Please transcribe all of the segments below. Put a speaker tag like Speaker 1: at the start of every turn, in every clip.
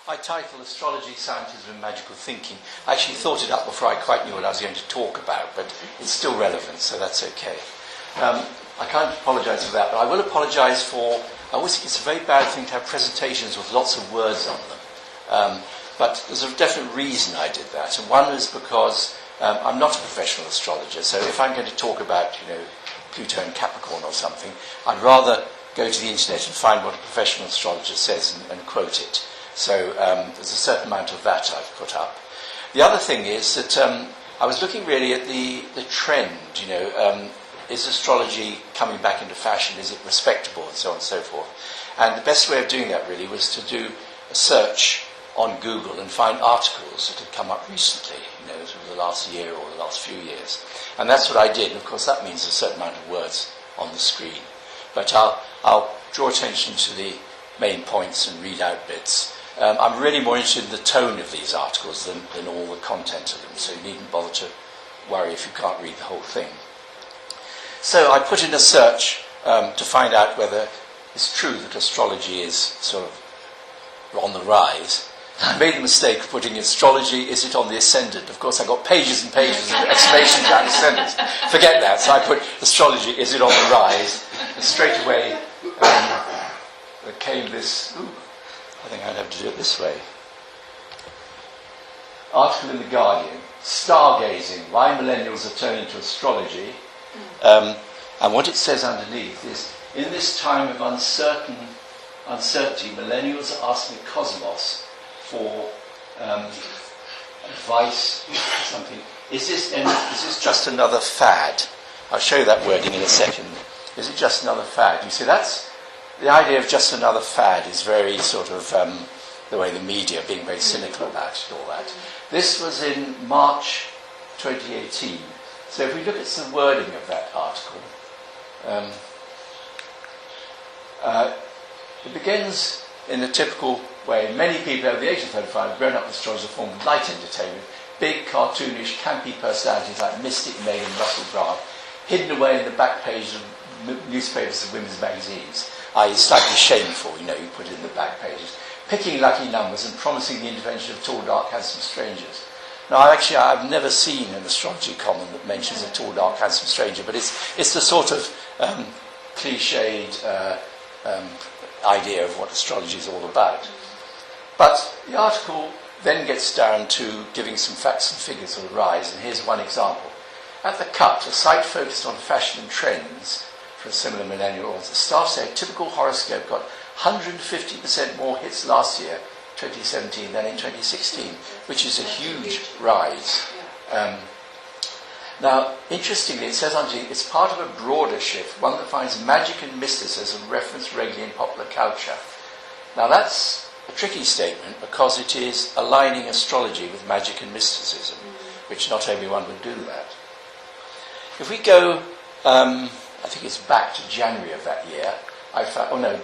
Speaker 1: I titled Astrology, Scientism and Magical Thinking. I actually thought it up before I quite knew what I was going to talk about, but it's still relevant, so that's okay. I can't apologise for that, but I will apologise for... I always think it's a very bad thing to have presentations with lots of words on them. But there's a definite reason I did that, and one is because I'm not a professional astrologer, so if I'm going to talk about, Pluto and Capricorn or something, I'd rather go to the internet and find what a professional astrologer says and quote it. So there's a certain amount of that I've put up. The other thing is that I was looking really at the trend, is astrology coming back into fashion? Is it respectable? And so on and so forth. And the best way of doing that really was to do a search on Google and find articles that had come up recently, sort of the last year or the last few years. And that's what I did. And of course that means a certain amount of words on the screen. But I'll draw attention to the main points and read out bits. I'm really more interested in the tone of these articles than all the content of them, so you needn't bother to worry if you can't read the whole thing. So I put in a search to find out whether it's true that astrology is sort of on the rise. I made the mistake of putting astrology, is it on the ascendant? Of course, I got pages and pages of explanations about ascendants. Forget that. So I put astrology, is it on the rise? And straight away there came this, I think I'd have to do it this way. Article in The Guardian, Stargazing, Why Millennials Are Turning to Astrology. And what it says underneath is, in this time of uncertainty, millennials are asking the cosmos for advice or something. Is this just another fad? I'll show you that wording in a second. Is it just another fad? You see, that's the idea of just another fad is very sort of the way the media being very cynical about it, all that. This was in March 2018. So if we look at some wording of that article, it begins in a typical way. Many people over the age of 35 have grown up with astrology as a form of light entertainment. Big, cartoonish, campy personalities like Mystic Meg and Russell Brand, hidden away in the back page of newspapers and women's magazines, i.e. slightly shameful, you put it in the back pages, picking lucky numbers and promising the intervention of tall, dark, handsome strangers. Now, I've never seen an astrology column that mentions a tall, dark, handsome stranger, but it's the sort of cliched idea of what astrology is all about. But the article then gets down to giving some facts and figures of the rise, and here's one example. At The Cut, a site focused on fashion and trends for a similar millennial audience, the staff say a typical horoscope got 150% more hits last year, 2017, than in 2016, which is a huge rise. Now, interestingly, it says it's part of a broader shift, one that finds magic and mysticism referenced regularly in popular culture. Now, that's a tricky statement because it is aligning astrology with magic and mysticism, which not everyone would do that. If we go, I think it's back to January of that year, I found,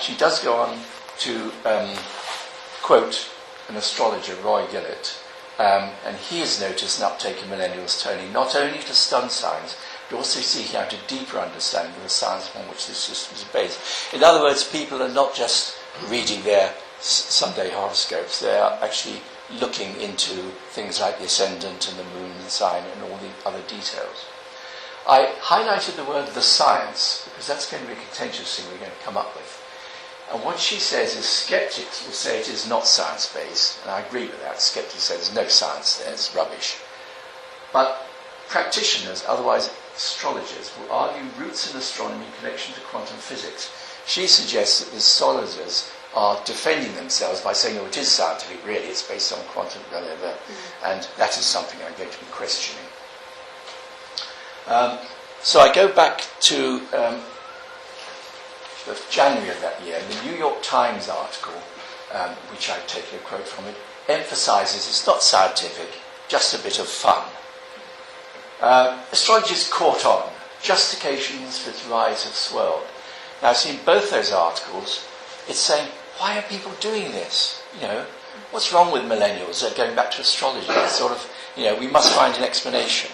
Speaker 1: she does go on to quote an astrologer, Roy Gillett, and he has noticed an uptake in millennials turning not only to sun signs, but also seeking out a deeper understanding of the science upon which this system is based. In other words, people are not just reading their Sunday horoscopes, they are actually looking into things like the ascendant and the moon and the sign and all the other details. I highlighted the word the science, because that's going to be a contentious thing we're going to come up with. And what she says is skeptics will say it is not science-based, and I agree with that. Skeptics say there's no science there, it's rubbish. But practitioners, otherwise astrologers, will argue roots in astronomy in connection to quantum physics. She suggests that the astrologers are defending themselves by saying, it is scientific, really, it's based on quantum, whatever, and that is something I'm going to be questioning. So I go back to January of that year, the New York Times article, which I've taken a quote from it, emphasises it's not scientific, just a bit of fun. Astrology's caught on. Justifications for its rise have swirled. Now, I've seen both those articles. It's saying, why are people doing this? What's wrong with millennials? They're going back to astrology. It's sort of, we must find an explanation.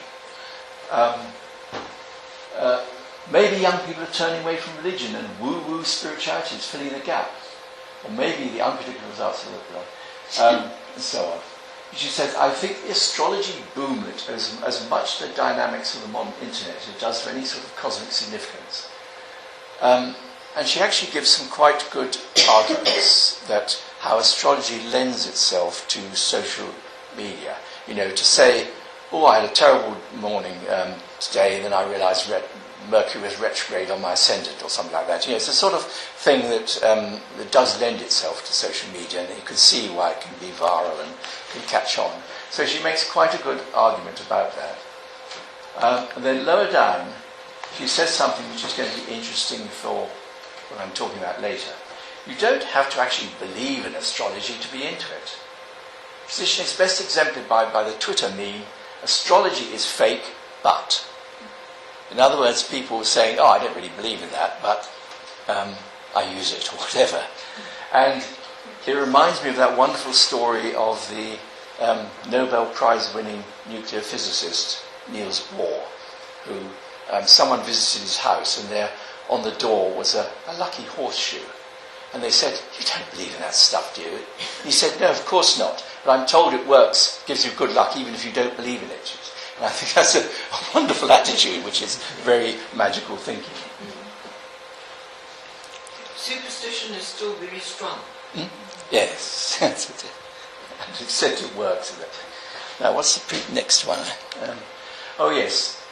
Speaker 1: Maybe young people are turning away from religion and woo-woo spirituality is filling the gap. or maybe the unpredictable results of the and so on. She says, I think the astrology boomlet owes as much to the dynamics of the modern internet as it does to any sort of cosmic significance. And she actually gives some quite good arguments that how astrology lends itself to social media. You know, to say, oh, I had a terrible morning today, and then I realised Mercury was retrograde on my ascendant, or something like that. You know, it's a sort of thing that does lend itself to social media, and you can see why it can be viral and can catch on. So she makes quite a good argument about that. And then lower down, she says something which is going to be interesting for what I'm talking about later. You don't have to actually believe in astrology to be into it. The position is best exemplified by the Twitter meme, astrology is fake, but. In other words, people saying, oh, I don't really believe in that, but I use it, or whatever. And it reminds me of that wonderful story of the Nobel Prize-winning nuclear physicist, Niels Bohr, who someone visited his house, and there on the door was a lucky horseshoe. And they said, you don't believe in that stuff, do you? He said, no, of course not. But I'm told it works, gives you good luck, even if you don't believe in it. And I think that's a wonderful attitude, which is very magical thinking.
Speaker 2: Superstition is still very strong.
Speaker 1: Yes, that's it. And it said it works. Now, what's the next one? Oh, yes.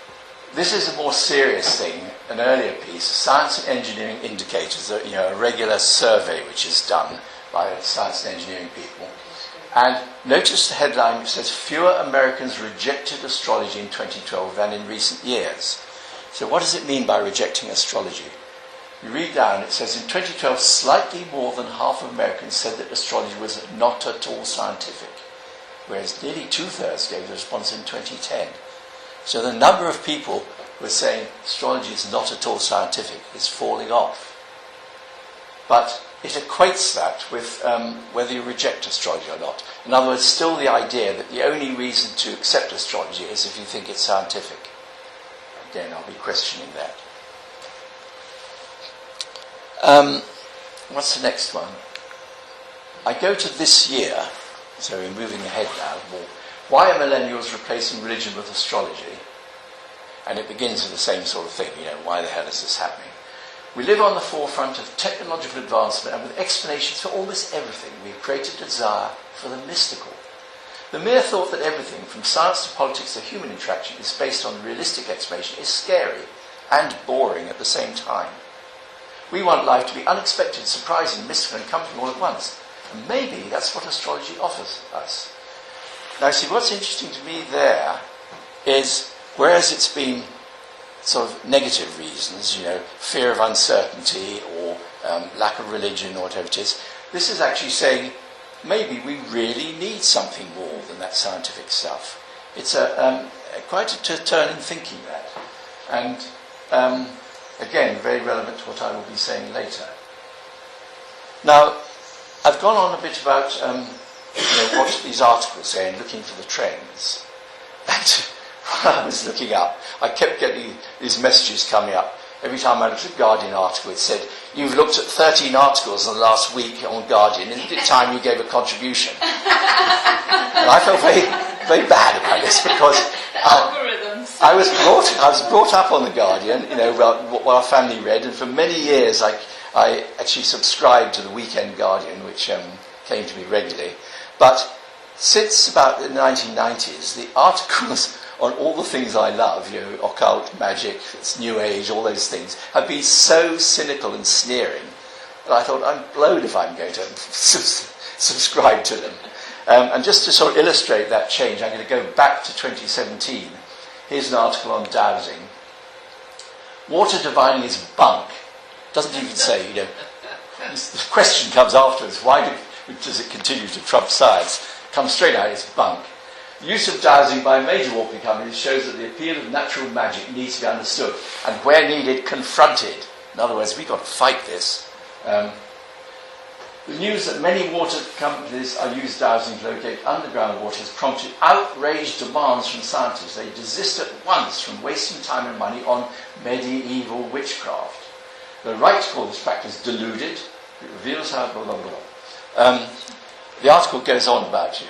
Speaker 1: This is a more serious thing, an earlier piece, Science and Engineering Indicators, a regular survey which is done by science and engineering people. And notice the headline which says, fewer Americans rejected astrology in 2012 than in recent years. So what does it mean by rejecting astrology? You read down, it says, in 2012, slightly more than half of Americans said that astrology was not at all scientific, whereas nearly two-thirds gave the response in 2010. So the number of people who are saying astrology is not at all scientific is falling off. But it equates that with whether you reject astrology or not. In other words, still the idea that the only reason to accept astrology is if you think it's scientific. Again, I'll be questioning that. What's the next one? I go to this year, so we're moving ahead now more. Why are millennials replacing religion with astrology? And it begins with the same sort of thing, why the hell is this happening? We live on the forefront of technological advancement, and with explanations for almost everything, we've created a desire for the mystical. The mere thought that everything, from science to politics to human interaction, is based on realistic explanation is scary and boring at the same time. We want life to be unexpected, surprising, mystical, and comforting all at once. And maybe that's what astrology offers us. Now, see, what's interesting to me there is, whereas it's been sort of negative reasons, fear of uncertainty or lack of religion or whatever it is, this is actually saying maybe we really need something more than that scientific stuff. It's quite a turn in thinking that. And again, very relevant to what I will be saying later. Now, I've gone on a bit about what these articles say and looking for the trends. And while I was looking up, I kept getting these messages coming up. Every time I looked at a Guardian article, it said, you've looked at 13 articles in the last week on Guardian. Isn't it time you gave a contribution? And I felt very, very bad about this because I was brought up on the Guardian, what our family read, and for many years I actually subscribed to the Weekend Guardian, which came to me regularly. But since about the 1990s, the articles on all the things I love, occult, magic, New Age, all those things, have been so cynical and sneering that I thought, I'm blowed if I'm going to subscribe to them. And just to sort of illustrate that change, I'm going to go back to 2017. Here's an article on dowsing. Water divining is bunk. Doesn't even say, the question comes afterwards, why does it continue to trump science? Comes straight out, it's bunk. The use of dowsing by major walking companies shows that the appeal of natural magic needs to be understood and, where needed, confronted. In other words, we've got to fight this. The news that many water companies are using dowsing to locate underground water has prompted outraged demands from scientists. They desist at once from wasting time and money on medieval witchcraft. The right to call this practice deluded. It reveals how blah, blah, blah. The article goes on about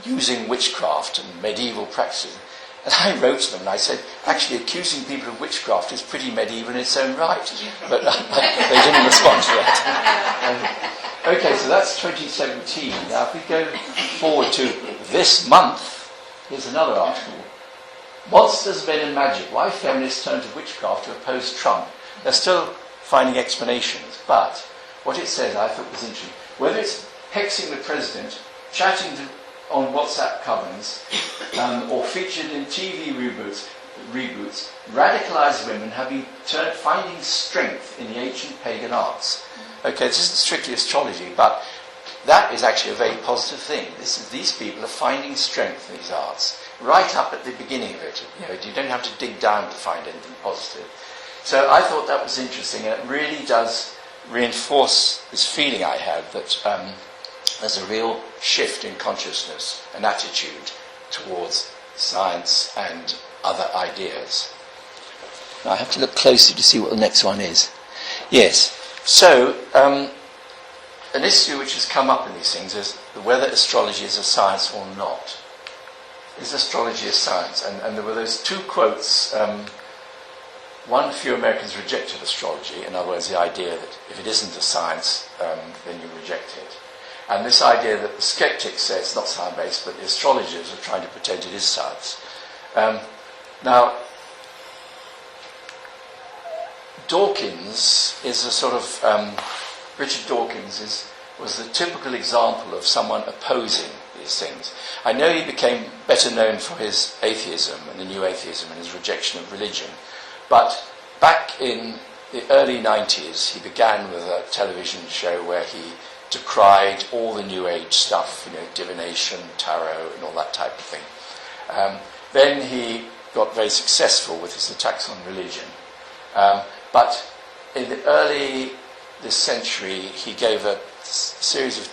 Speaker 1: using witchcraft and medieval practices. And I wrote to them and I said, actually accusing people of witchcraft is pretty medieval in its own right. But they didn't respond to that. Okay, so that's 2017. Now if we go forward to this month, here's another article. Monsters, Men and Magic. Why feminists turn to witchcraft to oppose Trump. They're still finding explanations, but what it says I thought was interesting. Whether it's hexing the president, chatting on WhatsApp covens, or featured in TV reboots, radicalised women have been finding strength in the ancient pagan arts. Okay, this isn't strictly astrology, but that is actually a very positive thing. These people are finding strength in these arts, right up at the beginning of it. You don't have to dig down to find anything positive. So I thought that was interesting, and it really does reinforce this feeling I have that there's a real shift in consciousness and attitude towards science and other ideas. Now I have to look closely to see what the next one is. Yes, so an issue which has come up in these things is whether astrology is a science or not. Is astrology a science? And there were those two quotes. One, few Americans rejected astrology. In other words, the idea that if it isn't a science, then you reject it. And this idea that the skeptics say it's not science-based, but the astrologers are trying to pretend it is science. Now, Dawkins is a sort of... Richard Dawkins was the typical example of someone opposing these things. I know he became better known for his atheism and the new atheism and his rejection of religion. But back in the early 90s, he began with a television show where he decried all the New Age stuff, divination, tarot, and all that type of thing. Then he got very successful with his attacks on religion. But in the early this century, he gave a series of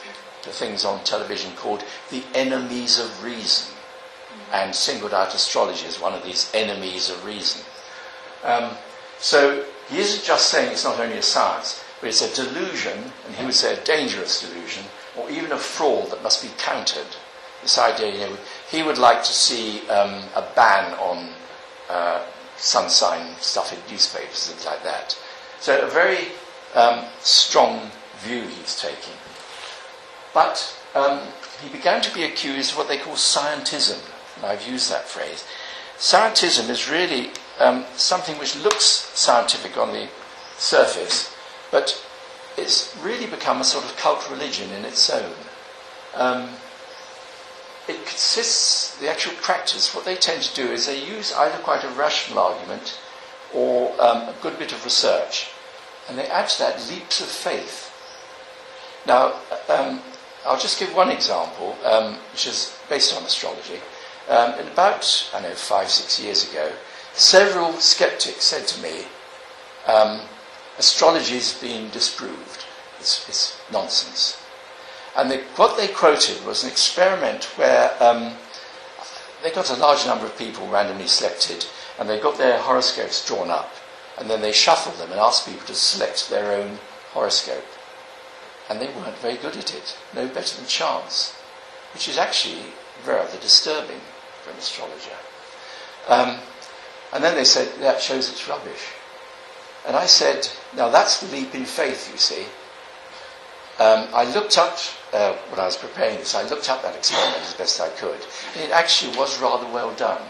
Speaker 1: things on television called The Enemies of Reason, and singled out astrology as one of these enemies of reason. So he isn't just saying it's not only a science, but it's a delusion, and he would say a dangerous delusion, or even a fraud that must be countered. This idea, he would like to see a ban on sun sign stuff in newspapers, things like that. So a very strong view he's taking. But he began to be accused of what they call scientism, and I've used that phrase. Scientism is really something which looks scientific on the surface, but it's really become a sort of cult religion in its own. It consists, the actual practice, what they tend to do is they use either quite a rational argument or a good bit of research, and they add to that leaps of faith. Now, I'll just give one example, which is based on astrology. In about, 5-6 years ago, several skeptics said to me, astrology is being disproved. It's nonsense. And what they quoted was an experiment where they got a large number of people randomly selected, and they got their horoscopes drawn up, and then they shuffled them and asked people to select their own horoscope. And they weren't very good at it, no better than chance, which is actually rather disturbing for an astrologer. And then they said, that shows it's rubbish. And I said, now that's the leap in faith, you see. I looked up, when I was preparing this, I looked up that experiment as best I could. And it actually was rather well done.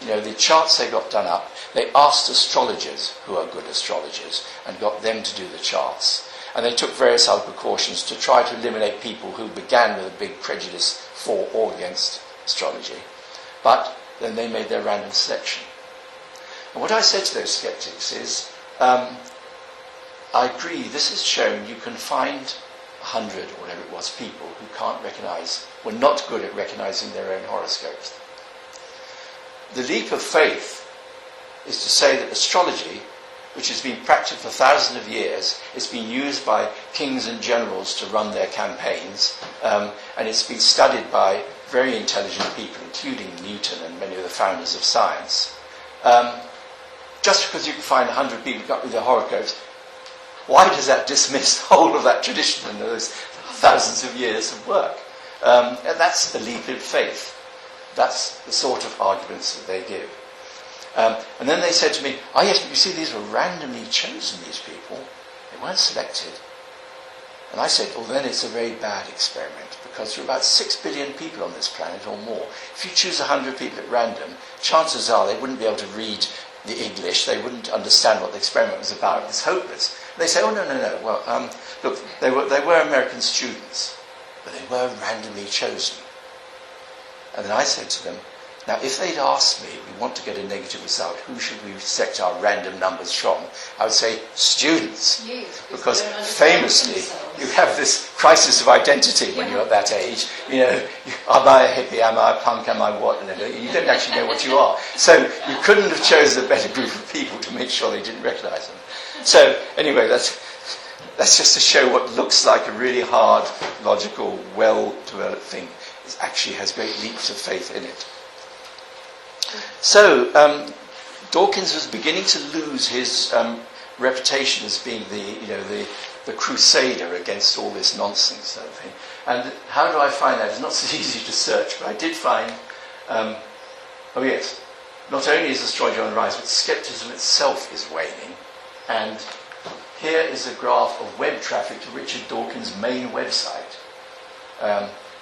Speaker 1: The charts they got done up, they asked astrologers, who are good astrologers, and got them to do the charts. And they took various other precautions to try to eliminate people who began with a big prejudice for or against astrology. But then they made their random selection. And what I said to those skeptics is, I agree, this has shown you can find 100 or whatever it was people who can't recognise, were not good at recognising their own horoscopes. The leap of faith is to say that astrology, which has been practiced for thousands of years, it's been used by kings and generals to run their campaigns, and it's been studied by very intelligent people, including Newton and many of the founders of science. Just because you can find 100 people with their horoscopes, why does that dismiss the whole of that tradition and those thousands of years of work. And that's a leap in faith. That's the sort of arguments that they give. And then they said to me, oh yes, but you see, these were randomly chosen, these people. They weren't selected. And I said, well, then it's a very bad experiment, because there are about 6 billion people on this planet or more. If you choose 100 people at random, chances are they wouldn't be able to read the English, they wouldn't understand what the experiment was about. It's hopeless. And they say, oh, no. Well, look, they were American students, but they were randomly chosen. And then I said to them, now, if they'd asked me, we want to get a negative result, who should we select our random numbers from? I would say students.
Speaker 3: Yes,
Speaker 1: because famously, you have this crisis of identity when you're at that age. You know, am I a hippie, am I a punk, am I what? And you don't actually know what you are. So you couldn't have chosen a better group of people to make sure they didn't recognise them. So anyway, that's just to show what looks like a really hard, logical, well-developed thing. It actually has great leaps of faith in it. So, Dawkins was beginning to lose his reputation as being the crusader against all this nonsense sort of thing. And how do I find that? It's not so easy to search, but I did find, oh yes, not only is astrology on the rise, but scepticism itself is waning. And here is a graph of web traffic to Richard Dawkins' main website.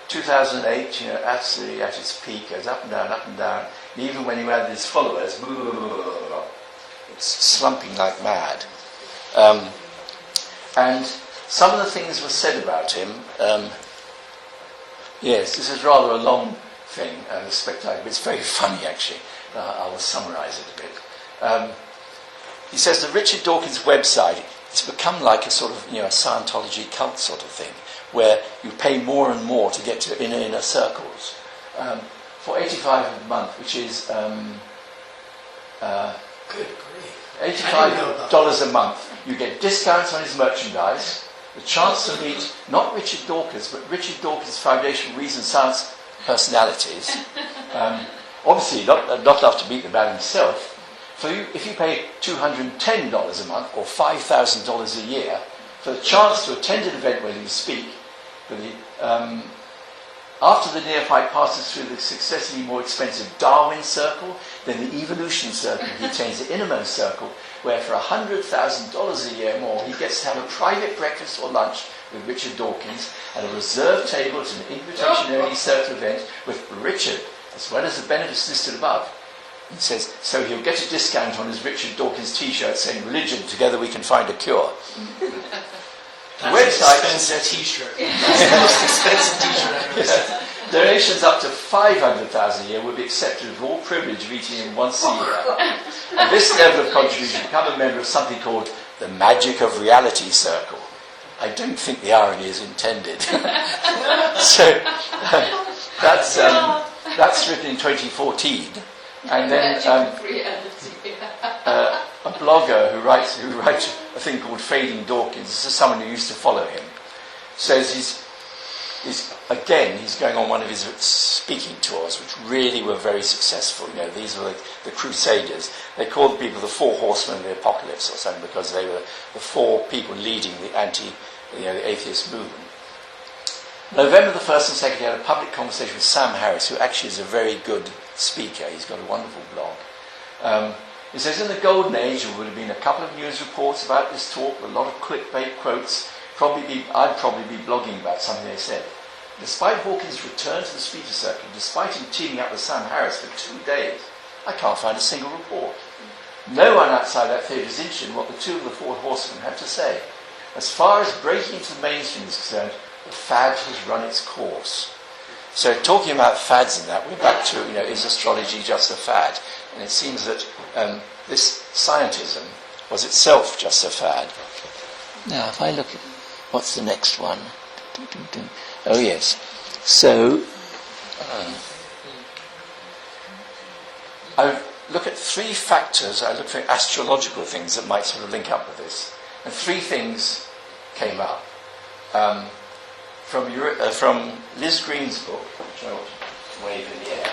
Speaker 1: 2008, absolutely at its peak, goes up and down, up and down. And even when he had his followers, it's slumping like mad. And some of the things were said about him. Yes, this is rather a long thing, the spectacle, but it's very funny actually. I will summarise it a bit. He says that Richard Dawkins' website, it's become like a sort of, a Scientology cult sort of thing, where you pay more and more to get to inner circles. For $85 a month, which is
Speaker 4: Good grief.
Speaker 1: $85 a month, you get discounts on his merchandise, the chance to meet not Richard Dawkins, but Richard Dawkins Foundation Reason Science personalities. Obviously, not enough to meet the man himself. So if you pay $210 a month or $5,000 a year for the chance to attend an event where you speak, after the neophyte passes through the successively more expensive Darwin circle, then the evolution circle, he attains the innermost circle, where for $100,000 a year more, he gets to have a private breakfast or lunch with Richard Dawkins and a reserved table to an invitation-only circle event with Richard, as well as the benefits listed above. He says, so he'll get a discount on his Richard Dawkins t-shirt saying, religion, together we can find a cure.
Speaker 4: That's an expensive t-shirt. That's the most expensive t-shirt I've ever seen.
Speaker 1: Donations up to $500,000 a year will be accepted with all privilege of eating him once a year. At this level of contribution, become a member of something called the Magic of Reality Circle. I don't think the irony is intended. So that's written in 2014. And then a blogger who writes a thing called Fading Dawkins, this is someone who used to follow him, says he's going on one of his speaking tours, which really were very successful. These were the Crusaders. They called people the Four Horsemen of the Apocalypse or something, because they were the four people leading the atheist movement. November the 1st and 2nd, he had a public conversation with Sam Harris, who actually is a very good speaker. He's got a wonderful blog. He says, in the golden age, there would have been a couple of news reports about this talk, a lot of clickbait quotes. I'd probably be blogging about something they said. Despite Hawkins' return to the speaker circuit, despite him teaming up with Sam Harris for 2 days, I can't find a single report. No one outside that theatre is interested in what the two of the four horsemen have to say. As far as breaking into the mainstream is concerned, the fad has run its course. So talking about fads and that, we're back to, is astrology just a fad? And it seems that this scientism was itself just a fad. Now, if I look at, what's the next one? Oh yes. So, I look at 3 factors, I look for astrological things that might sort of link up with this. And 3 things came up. From Liz Green's book, which I want to wave in the air.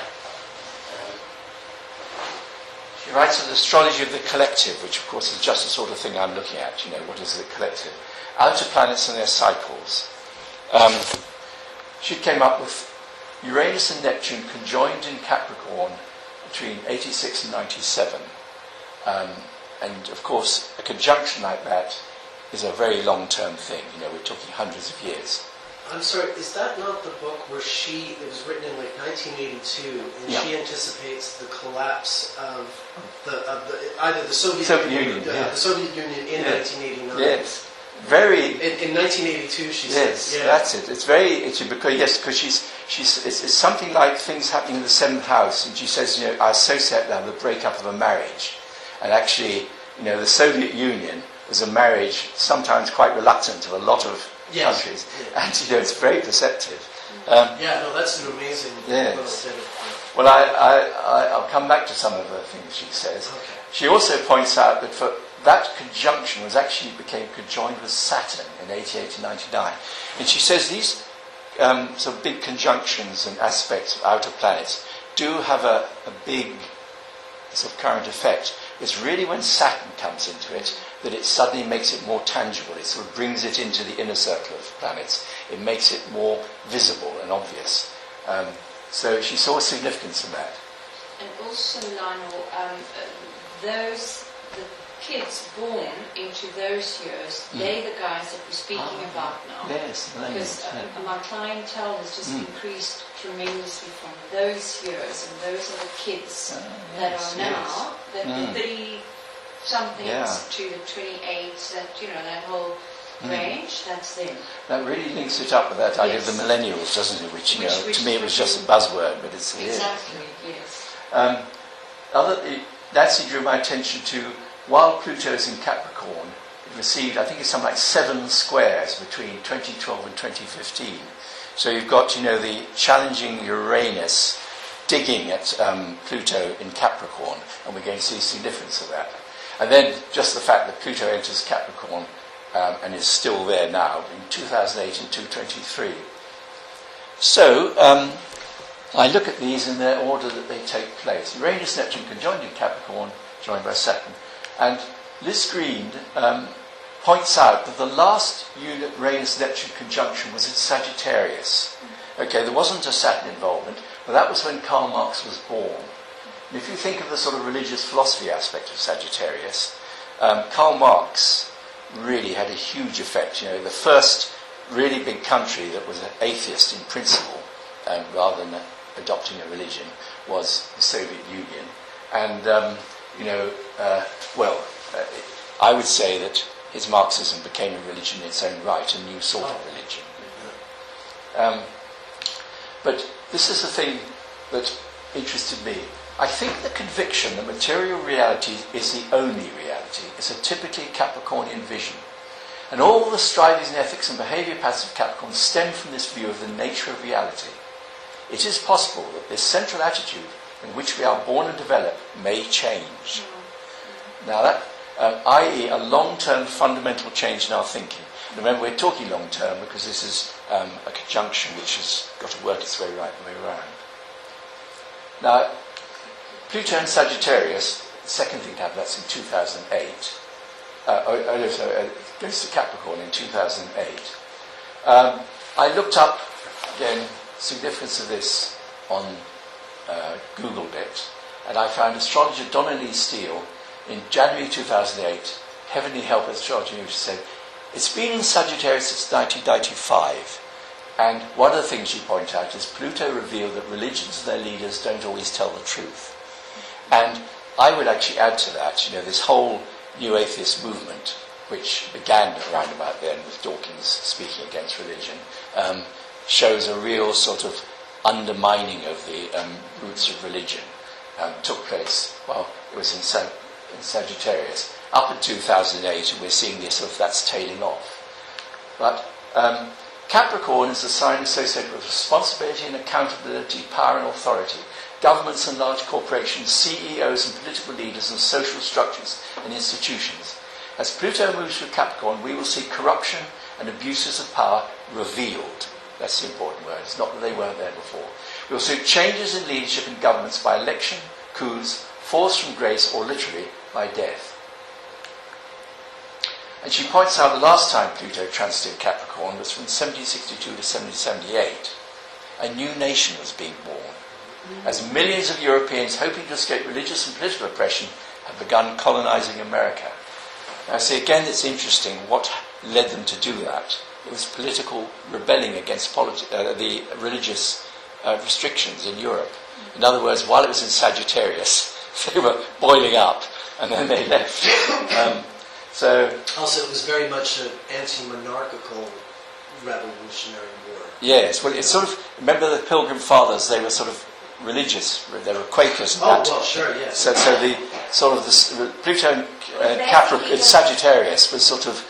Speaker 1: She writes an astrology of the collective, which of course is just the sort of thing I'm looking at. What is the collective? Outer planets and their cycles. She came up with Uranus and Neptune conjoined in Capricorn between 86 and 97. And of course, a conjunction like that is a very long-term thing. You know, we're talking hundreds of years.
Speaker 4: I'm sorry, is that not the book where it was written in like 1982, and she anticipates the collapse of either the Soviet Union, the Soviet Union in 1989?
Speaker 1: Yes. Very.
Speaker 4: In 1982, she says.
Speaker 1: Yes, that's it. It's very itchy because it's something like things happening in the seventh house, and she says, you know, I associate that with the breakup of a marriage, and actually, you know, the Soviet Union was a marriage sometimes quite reluctant of a lot of countries, and you know, it's very perceptive.
Speaker 4: That's an amazing little bit of.
Speaker 1: Well, I'll come back to some of the things she says.
Speaker 4: Okay.
Speaker 1: She also points out that that conjunction became conjoined with Saturn in 88 to 99. And she says these sort of big conjunctions and aspects of outer planets do have a big sort of current effect. It's really when Saturn comes into it that it suddenly makes it more tangible. It sort of brings it into the inner circle of planets. It makes it more visible and obvious. So she saw significance in that.
Speaker 3: And also, Lionel, the kids born into those years, they're the guys that we're speaking about now.
Speaker 1: Yes,
Speaker 3: because my clientele has just increased tremendously from those years, and those are the kids that are now, the 30-somethings to the 28s, that whole range, that's them.
Speaker 1: That really links it up with that idea of the millennials, doesn't it? Which to me it was just a buzzword, but it's
Speaker 3: exactly, yes.
Speaker 1: Nancy drew my attention to, while Pluto is in Capricorn, it received, I think it's something like 7 squares between 2012 and 2015. So you've got, the challenging Uranus digging at Pluto in Capricorn, and we're going to see a significance of that. And then just the fact that Pluto enters Capricorn and is still there now in 2008 and 2023. So I look at these in their order that they take place. Uranus, Neptune conjoined in Capricorn, joined by Saturn. And Liz Green points out that the last Uranus-Neptune conjunction was in Sagittarius. Okay, there wasn't a Saturn involvement, but that was when Karl Marx was born. And if you think of the sort of religious philosophy aspect of Sagittarius, Karl Marx really had a huge effect. The first really big country that was an atheist in principle, rather than adopting a religion, was the Soviet Union. And, I would say that his Marxism became a religion in its own right, a new sort of religion. But this is the thing that interested me. I think the conviction that material reality is the only reality is a typically Capricornian vision. And all the strivings and ethics and behaviour patterns of Capricorn stem from this view of the nature of reality. It is possible that this central attitude in which we are born and develop may change. Now that, i.e. a long-term fundamental change in our thinking. Remember, we're talking long-term because this is a conjunction which has got to work its way right the way around. Now, Pluto and Sagittarius, the second thing to happen, that's in 2008. It goes to Capricorn in 2008. I looked up, again, significance of this on Googled it, and I found astrologer Donna Lee Steele in January 2008, Heavenly Help Astrology, which said, it's been in Sagittarius since 1995, and one of the things she pointed out is Pluto revealed that religions and their leaders don't always tell the truth. And I would actually add to that, this whole new atheist movement, which began around about then with Dawkins speaking against religion, shows a real sort of undermining of the roots of religion. Took place, it was in Sagittarius, up in 2008, and we're seeing this sort of that's tailing off. But Capricorn is a sign associated with responsibility and accountability, power and authority. Governments and large corporations, CEOs and political leaders and social structures and institutions. As Pluto moves through Capricorn, we will see corruption and abuses of power revealed. That's the important word. It's not that they weren't there before. We will see changes in leadership and governments by election, coups, falls from grace, or literally by death. And she points out the last time Pluto transited Capricorn was from 1762 to 1778. A new nation was being born, as millions of Europeans hoping to escape religious and political oppression had begun colonizing America. Now, see, again, it's interesting what led them to do that. It was political rebelling against the religious restrictions in Europe. In other words, while it was in Sagittarius, they were boiling up, and then they left.
Speaker 4: Also, it was very much an anti-monarchical revolutionary war.
Speaker 1: Yes, well, it's sort of, remember the Pilgrim Fathers, they were sort of religious, they were Quakers. And
Speaker 4: well, sure, yes.
Speaker 1: So the sort of the Pluto and Capricorn, Sagittarius was sort of,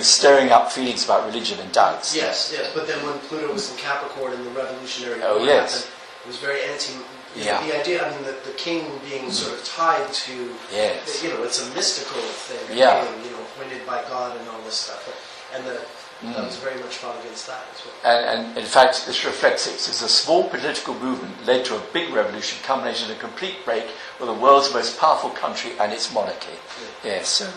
Speaker 1: stirring up feelings about religion and doubts.
Speaker 4: Yes, but then when Pluto was in Capricorn and the Revolutionary War
Speaker 1: yes.
Speaker 4: happened, it was very anti.
Speaker 1: Yeah.
Speaker 4: The idea, the king being sort of tied to,
Speaker 1: yes.
Speaker 4: It's a mystical thing.
Speaker 1: Yeah.
Speaker 4: Appointed by God and all this stuff. And that was very much fought against that as well.
Speaker 1: And in fact, this reflects it. It's a small political movement led to a big revolution, culminated in a complete break with the world's most powerful country and its monarchy. Yes, so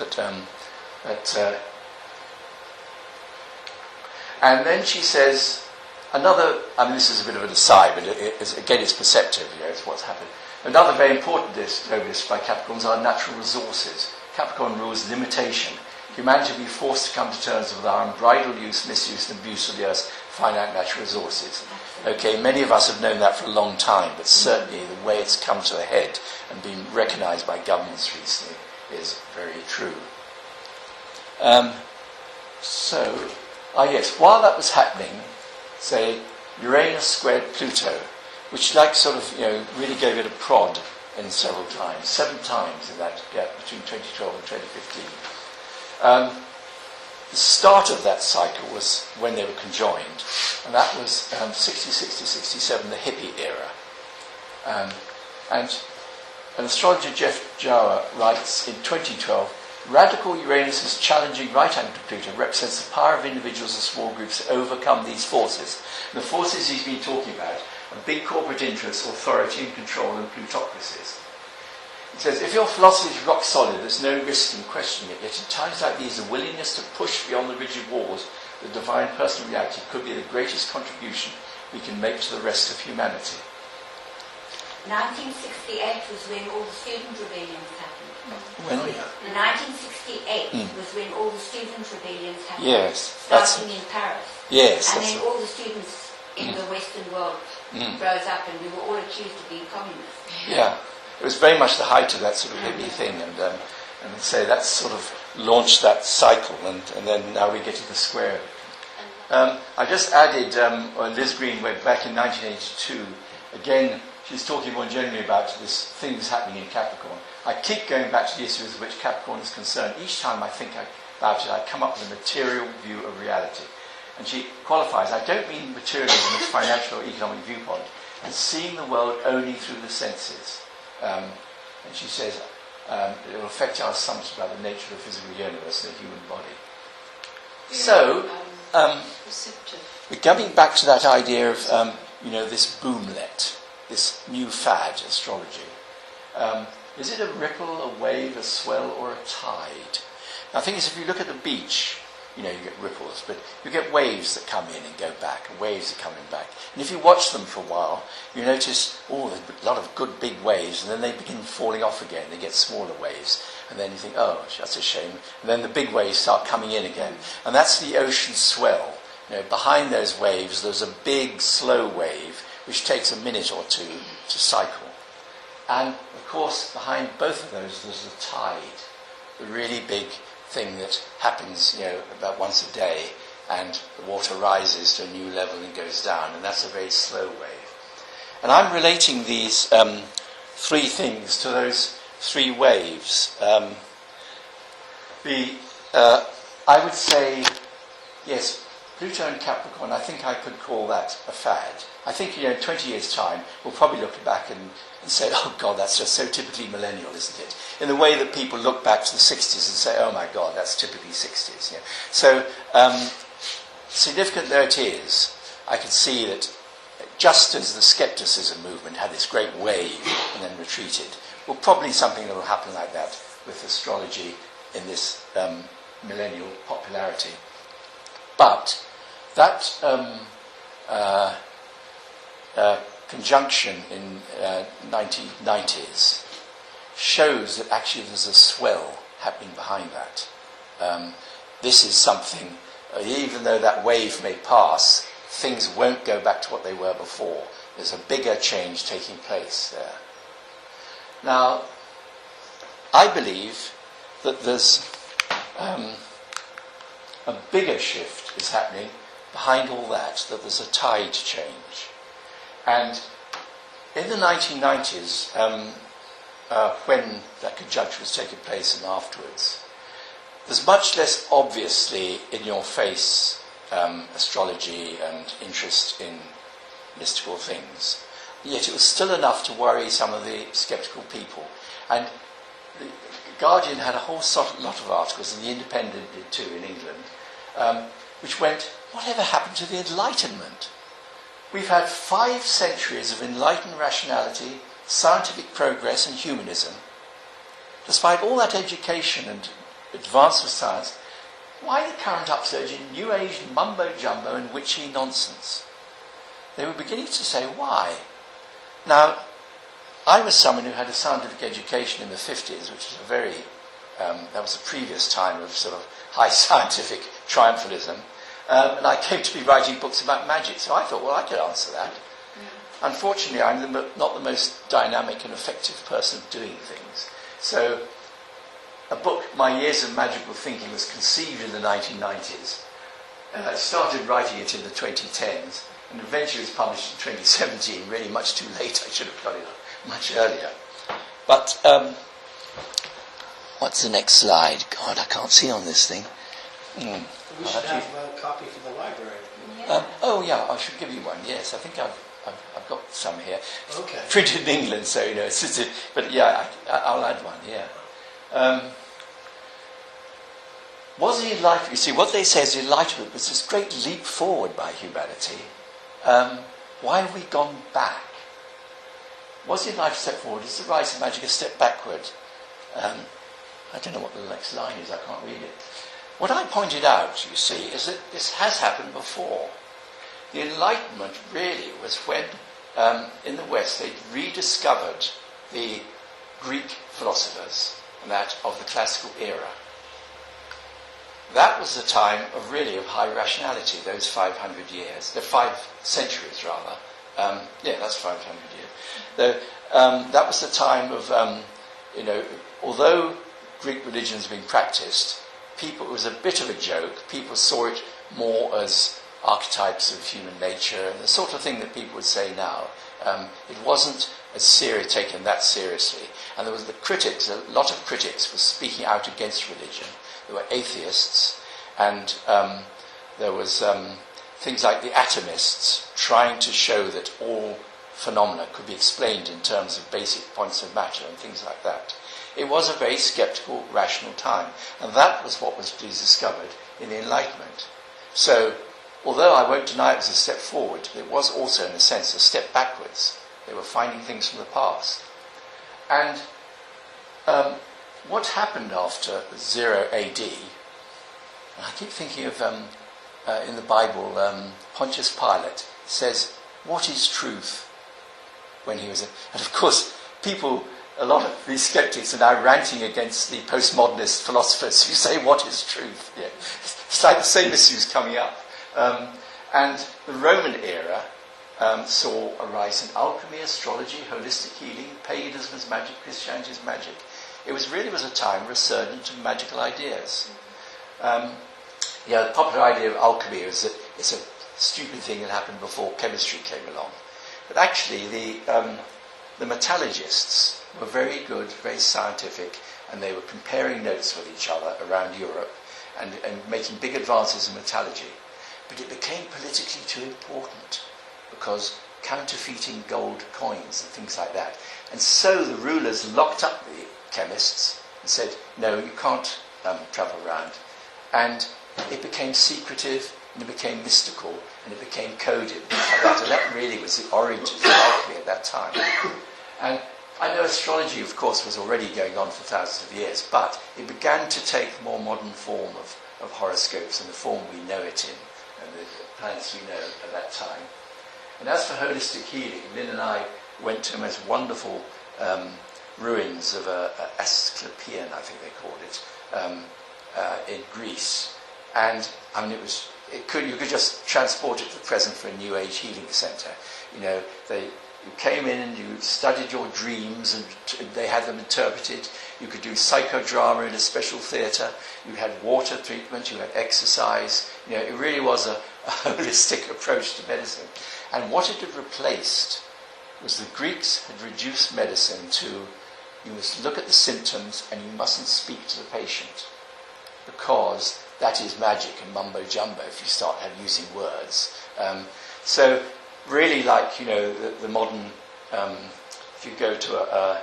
Speaker 1: and then she says, this is a bit of an aside, but it's perceptive, it's what's happened. Another very important focus by Capricorns are natural resources. Capricorn rules limitation. Humanity will be forced to come to terms with our unbridled use, misuse and abuse of the Earth's finite natural resources. Okay, many of us have known that for a long time, but certainly the way it's come to a head and been recognised by governments recently is very true. While that was happening, say, Uranus squared Pluto, which really gave it a prod in several times, 7 times in that gap between 2012 and 2015. The start of that cycle was when they were conjoined, and that was 60, 67, the hippie era. And an astrologer, Jeff Jower, writes in 2012, radical Uranus's challenging right angle to Pluto represents the power of individuals and small groups to overcome these forces. And the forces he's been talking about are big corporate interests, authority and control, and plutocracies. He says, if your philosophy is rock solid, there's no risk in questioning it, yet in times like these, the willingness to push beyond the rigid walls of the divine personal reality could be the greatest contribution we can make to the rest of humanity.
Speaker 5: 1968 was when all the student rebellions happened.
Speaker 1: When?
Speaker 5: 1968 was when all the student rebellions happened.
Speaker 1: Yes.
Speaker 5: Starting in Paris.
Speaker 1: Yes.
Speaker 5: And then all the students in the Western world rose up and we were all accused of being communists.
Speaker 1: Yeah. It was very much the height of that sort of hippie thing, and say that's sort of launched that cycle, and then now we get to the square. I just added Liz Green went back in 1982. Again, she's talking more generally about this things happening in Capricorn. I keep going back to the issues with which Capricorn is concerned. Each time I think about it, I come up with a material view of reality. And she qualifies, I don't mean materialism as financial or economic viewpoint, and seeing the world only through the senses. And she says it will affect our assumptions about the nature of the physical universe and the human body. So, we're coming back to that idea of, this boomlet, this new fad, astrology. Is it a ripple, a wave, a swell, or a tide? Now, the thing is, if you look at the beach, you get ripples, but you get waves that come in and go back, and waves that come in back. And if you watch them for a while, you notice, there's a lot of good big waves, and then they begin falling off again. They get smaller waves. And then you think, that's a shame. And then the big waves start coming in again. And that's the ocean swell. Behind those waves, there's a big, slow wave, which takes a minute or two to cycle. And, of course, behind both of those, there's the tide, the really big thing that happens, about once a day, and the water rises to a new level and goes down, and that's a very slow wave. And I'm relating these 3 things to those 3 waves. I would say, yes, Pluto and Capricorn, I think I could call that a fad. I think, in 20 years' time, we'll probably look back and say, oh God, that's just so typically millennial, isn't it? In the way that people look back to the 60s and say, oh my God, that's typically 60s. Yeah. So, significant though it is, I can see that just as the scepticism movement had this great wave and then retreated, well, probably something that will happen like that with astrology in this millennial popularity. But that conjunction in 1990s shows that actually there's a swell happening behind that. This is something, even though that wave may pass, things won't go back to what they were before. There's a bigger change taking place there. Now, I believe that there's a bigger shift is happening behind all that there's a tide change. And in the 1990s, when that conjunction was taking place and afterwards, there's much less obviously in your face astrology and interest in mystical things. Yet it was still enough to worry some of the sceptical people. And the Guardian had a whole lot of articles, and the Independent did too in England, which went, whatever happened to the Enlightenment? We've had 5 centuries of enlightened rationality, scientific progress and humanism. Despite all that education and advance of science, why the current upsurge in New Age mumbo-jumbo and witchy nonsense? They were beginning to say, why? Now, I was someone who had a scientific education in the 50s, which was that was a previous time of sort of high scientific triumphalism, and I came to be writing books about magic, so I thought, well, I could answer that. Yeah. Unfortunately, I'm not the most dynamic and effective person doing things. So, a book, My Years of Magical Thinking, was conceived in the 1990s. I started writing it in the 2010s, and eventually was published in 2017, really much too late. I should have done it much earlier. But, what's the next slide? God, I can't see on this thing.
Speaker 4: We should have a copy for the library.
Speaker 1: Yeah, I should give you one. Yes, I think I've got some here.
Speaker 4: Okay.
Speaker 1: Printed in England, so but yeah, I'll add one. Yeah. Was the Enlightenment? You see, what they say is the Enlightenment was this great leap forward by humanity. Why have we gone back? Was the Enlightenment a step forward? Is the rise of magic a step backward? I don't know what the next line is. I can't read it. What I pointed out, you see, is that this has happened before. The Enlightenment really was when, in the West, they rediscovered the Greek philosophers, and that of the classical era. That was the time of really of high rationality, those 500 years, the 5 centuries rather. That's 500 years. That was the time of, although Greek religion has been practiced, it was a bit of a joke. People saw it more as archetypes of human nature, and the sort of thing that people would say now. It wasn't taken that seriously. And there was a lot of critics were speaking out against religion. There were atheists, and there was things like the atomists trying to show that all phenomena could be explained in terms of basic points of matter and things like that. It was a very sceptical, rational time, and that was what was discovered in the Enlightenment. So, although I won't deny it was a step forward, it was also, in a sense, a step backwards. They were finding things from the past. And what happened after 0 AD, and I keep thinking of, in the Bible, Pontius Pilate says, what is truth? When he was, and of course, a lot of these skeptics are now ranting against the postmodernist philosophers who say, what is truth? Yeah. It's like the same issues coming up. And the Roman era saw a rise in alchemy, astrology, holistic healing, paganism as magic, Christianity as magic. It was a time of resurgence of magical ideas. The popular idea of alchemy is that it's a stupid thing that happened before chemistry came along. But actually, the metallurgists were very good, very scientific, and they were comparing notes with each other around Europe and making big advances in metallurgy. But it became politically too important because counterfeiting gold coins and things like that. And so the rulers locked up the chemists and said, no, you can't travel around. And it became secretive, and it became mystical, and it became coded. And that really was the origin of alchemy at that time. And I know astrology, of course, was already going on for thousands of years, but it began to take more modern form of horoscopes and the form we know it in, and the planets we know at that time. And as for holistic healing, Lynn and I went to a most wonderful ruins of Asclepian, I think they called it, in Greece. And I mean, you could just transport it to the present for a New Age healing centre. You know, you came in and you studied your dreams and they had them interpreted. You could do psychodrama in a special theatre. You had water treatment, you had exercise. You know, it really was a holistic approach to medicine. And what it had replaced was the Greeks had reduced medicine to, you must look at the symptoms and you mustn't speak to the patient, because that is magic and mumbo jumbo if you start using words. So really, like, you know, the modern, if you go to a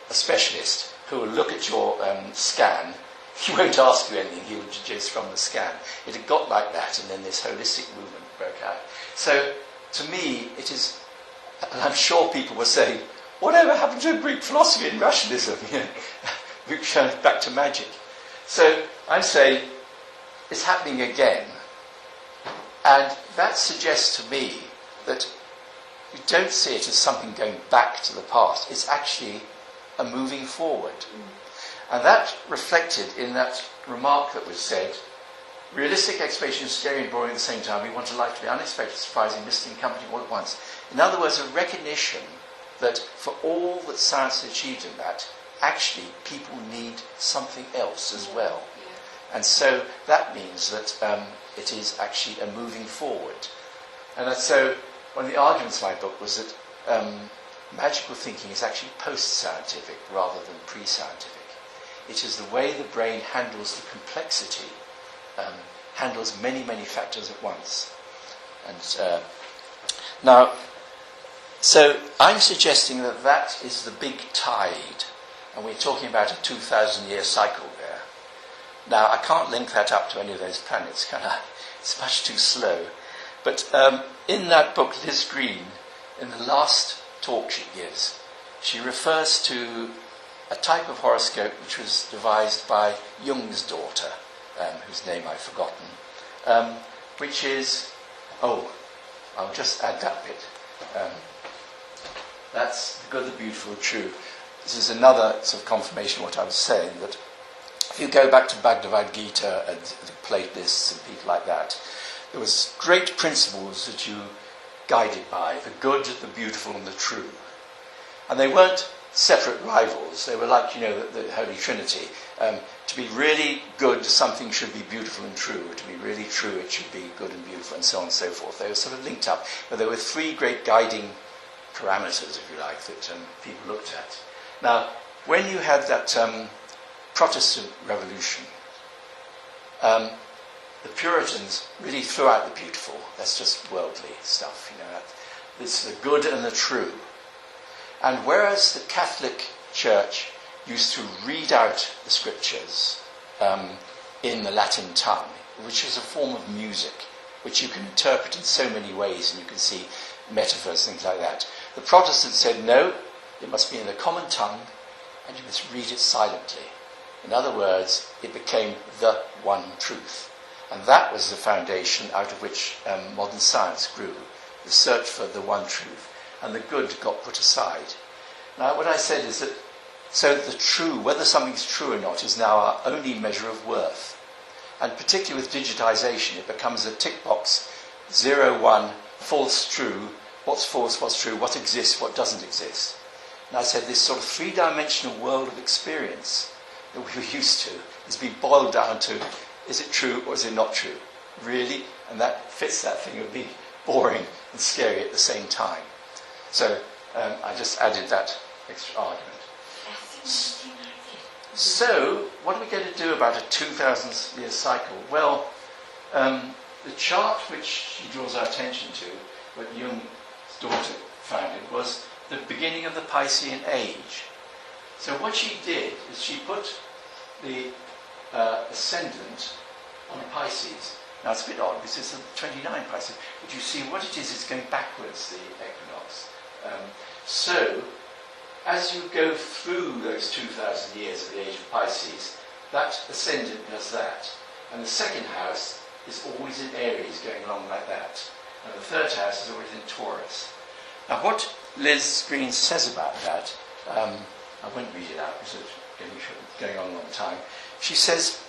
Speaker 1: specialist who will look at your scan, he won't ask you anything, he will deduce from the scan. It had got like that, and then this holistic movement broke out. So to me, it is, and I'm sure people were saying, whatever happened to Greek philosophy and rationalism? You know, we've shown it back to magic. So I'm saying it's happening again, and that suggests to me that you don't see it as something going back to the past. It's actually a moving forward. And that reflected in that remark that was said, realistic expectation is scary and boring at the same time. We want a life to be unexpected, surprising, mystery, and comforting all at once. In other words, a recognition that for all that science has achieved in that, actually people need something else as well. And so that means that it is actually a moving forward. And so one of the arguments of my book was that magical thinking is actually post-scientific rather than pre-scientific. It is the way the brain handles the complexity, handles many, many factors at once. And now, so I'm suggesting that that is the big tide, and we're talking about a 2,000-year cycle there. Now, I can't link that up to any of those planets, can I? It's much too slow. But in that book, Liz Green, in the last talk she gives, she refers to a type of horoscope which was devised by Jung's daughter, whose name I've forgotten, which is, I'll just add that bit. That's the good, the beautiful, the true. This is another sort of confirmation of what I was saying, that if you go back to Bhagavad Gita and the Platonists and people like that, there was great principles that you guided by, the good, the beautiful and the true. And they weren't separate rivals, they were like, you know, the Holy Trinity. To be really good, something should be beautiful and true. To be really true, it should be good and beautiful, and so on and so forth. They were sort of linked up. But there were three great guiding parameters, if you like, that people looked at. Now, when you had that Protestant Revolution, the Puritans really threw out the beautiful. That's just worldly stuff, you know. It's the good and the true. And whereas the Catholic Church used to read out the scriptures in the Latin tongue, which is a form of music, which you can interpret in so many ways, and you can see metaphors, things like that. The Protestants said, no, it must be in the common tongue, and you must read it silently. In other words, it became the one truth. And that was the foundation out of which modern science grew, the search for the one truth. And the good got put aside. Now, what I said is that, so the true, whether something's true or not, is now our only measure of worth. And particularly with digitization, it becomes a tick box, 0, 1, false, true, what's false, what's true, what exists, what doesn't exist. And I said this sort of three-dimensional world of experience that we were used to is being boiled down to, is it true or is it not true? Really? And that fits that thing of being boring and scary at the same time. So I just added that extra argument. So, what are we going to do about a 2,000-year cycle? Well, the chart which she draws our attention to, what Jung's daughter founded, was the beginning of the Piscean age. So what she did is she put the ascendant on Pisces. Now it's a bit odd because it's 29 Pisces, but you see what it is going backwards, the equinox. So as you go through those 2,000 years of the age of Pisces, that ascendant does that. And the second house is always in Aries, going along like that. And the third house is always in Taurus. Now what Liz Green says about that, I won't read it out because it's going on a long time. She says,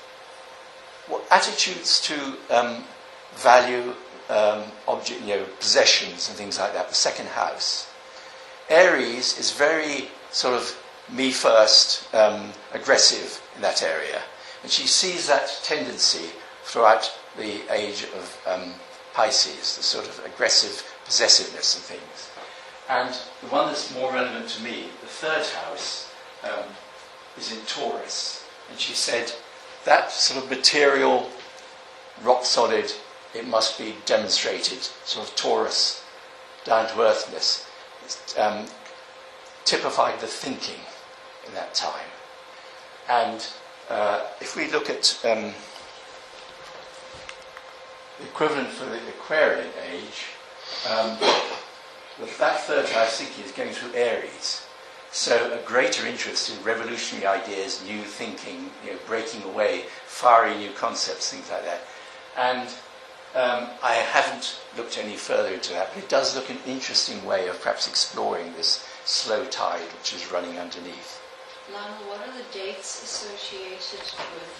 Speaker 1: attitudes to value, object, possessions and things like that, the second house. Aries is very sort of me first, aggressive in that area. And she sees that tendency throughout the age of Pisces, the sort of aggressive possessiveness and things. And the one that's more relevant to me, the third house, is in Taurus. And she said, that sort of material, rock solid, it must be demonstrated, sort of Taurus, down-to-earthness, typified the thinking in that time. And if we look at the equivalent for the Aquarian age, that third house thinking is going through Aries. So a greater interest in revolutionary ideas, new thinking, breaking away, fiery new concepts, things like that. And I haven't looked any further into that, but it does look an interesting way of perhaps exploring this slow tide which is running underneath.
Speaker 3: Lionel, what are the dates associated with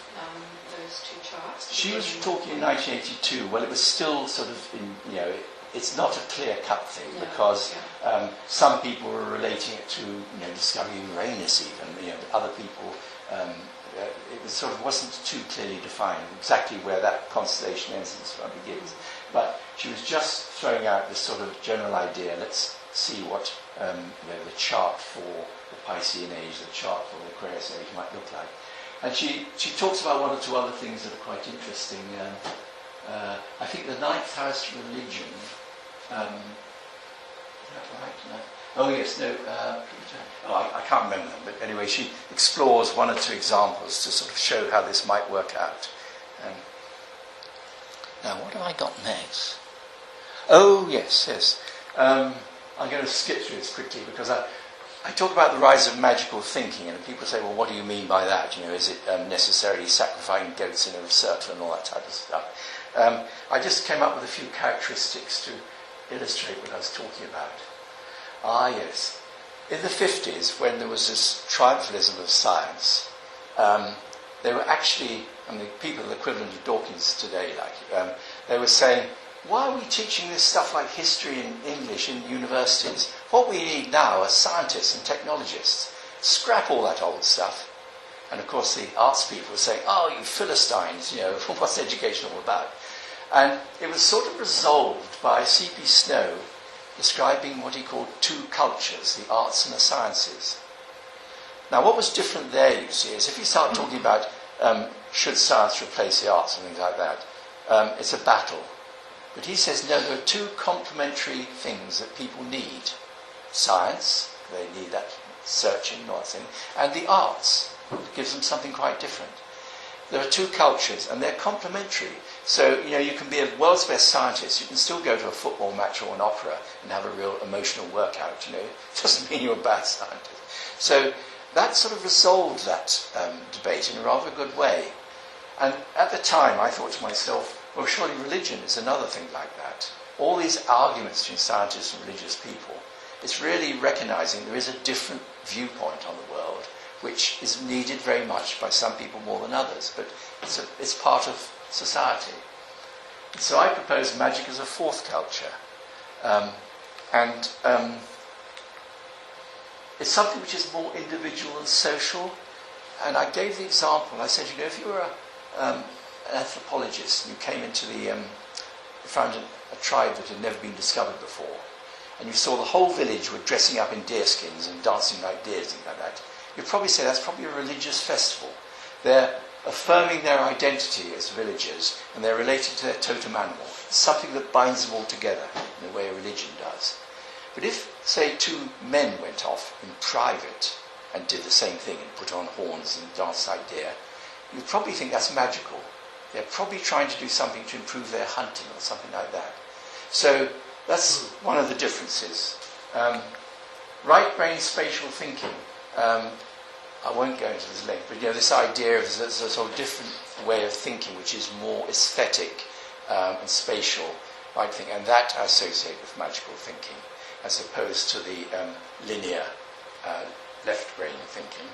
Speaker 3: those two charts?
Speaker 1: She was talking in 1982. Well, it was still sort of, it's not a clear-cut thing because some people were relating it to, discovering Uranus even. Other people, it was sort of wasn't too clearly defined exactly where that constellation ends and this one begins. But she was just throwing out this sort of general idea. Let's see what the chart for the Piscean age, the chart for the Aquarius age might look like. And she talks about one or two other things that are quite interesting. I think the ninth house religion. Is that right? No. Oh yes, no. I can't remember them, but anyway, she explores one or two examples to sort of show how this might work out. Now, what have I got next? Oh yes. I'm going to skip through this quickly because I talk about the rise of magical thinking, and people say, well, what do you mean by that? Is it necessarily sacrificing goats in a circle and all that type of stuff? I just came up with a few characteristics to illustrate what I was talking about. Yes. In the 50s, when there was this triumphalism of science, they were actually, the people, the equivalent of Dawkins today, they were saying, why are we teaching this stuff like history and English in universities? What we need now are scientists and technologists. Scrap all that old stuff. And of course the arts people were saying, oh, you Philistines, what's education all about? And it was sort of resolved by C.P. Snow describing what he called two cultures, the arts and the sciences. Now what was different there, you see, is if you start talking about should science replace the arts and things like that, it's a battle. But he says, no, there are two complementary things that people need. Science, they need that searching, and the arts, it gives them something quite different. There are two cultures, and they're complementary. So, you can be a world's best scientist, you can still go to a football match or an opera and have a real emotional workout, It doesn't mean you're a bad scientist. So that sort of resolved that debate in a rather good way. And at the time, I thought to myself, well, surely religion is another thing like that. All these arguments between scientists and religious people, it's really recognizing there is a different viewpoint on the world, which is needed very much by some people more than others, but it's part of society. And so I propose magic as a fourth culture. It's something which is more individual and social. And I gave the example, I said, if you were an anthropologist and you came into you found a tribe that had never been discovered before, and you saw the whole village were dressing up in deerskins and dancing like deer, things like that, you'd probably say that's probably a religious festival. They're affirming their identity as villagers, and they're related to their totem animal. It's something that binds them all together in the way a religion does. But if, say, two men went off in private and did the same thing and put on horns and danced like deer, you'd probably think that's magical. They're probably trying to do something to improve their hunting or something like that. So that's one of the differences. right brain spatial thinking. I won't go into this length, but this idea of there's a sort of different way of thinking, which is more aesthetic and spatial, right thing, and that I associate with magical thinking, as opposed to the linear left brain thinking.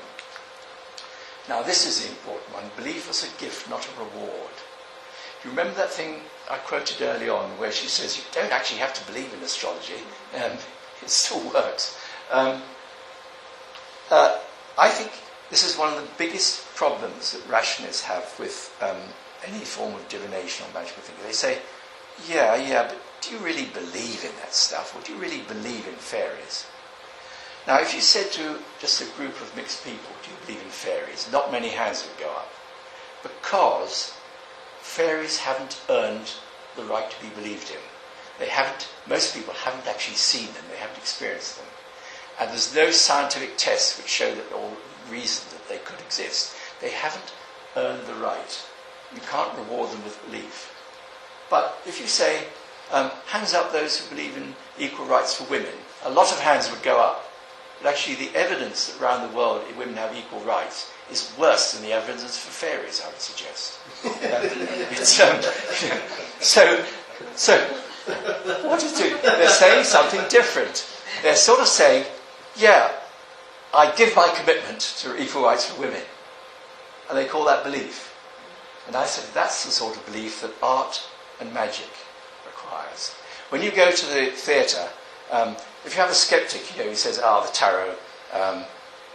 Speaker 1: Now, this is the important one. Belief as a gift, not a reward. Do you remember that thing I quoted early on, where she says you don't actually have to believe in astrology, it still works. I think this is one of the biggest problems that rationalists have with any form of divination or magical thinking. They say, yeah, but do you really believe in that stuff? Or do you really believe in fairies? Now, if you said to just a group of mixed people, do you believe in fairies? Not many hands would go up. Because fairies haven't earned the right to be believed in. Most people haven't actually seen them, they haven't experienced them. And there's no scientific tests which show that or reason that they could exist. They haven't earned the right. You can't reward them with belief. But if you say, hands up those who believe in equal rights for women, a lot of hands would go up. But actually the evidence that around the world women have equal rights is worse than the evidence for fairies, I would suggest. So what is it? They're saying something different. They're sort of saying, yeah, I give my commitment to equal rights for women. And they call that belief. And I said, that's the sort of belief that art and magic requires. When you go to the theatre, if you have a skeptic, he says, the tarot,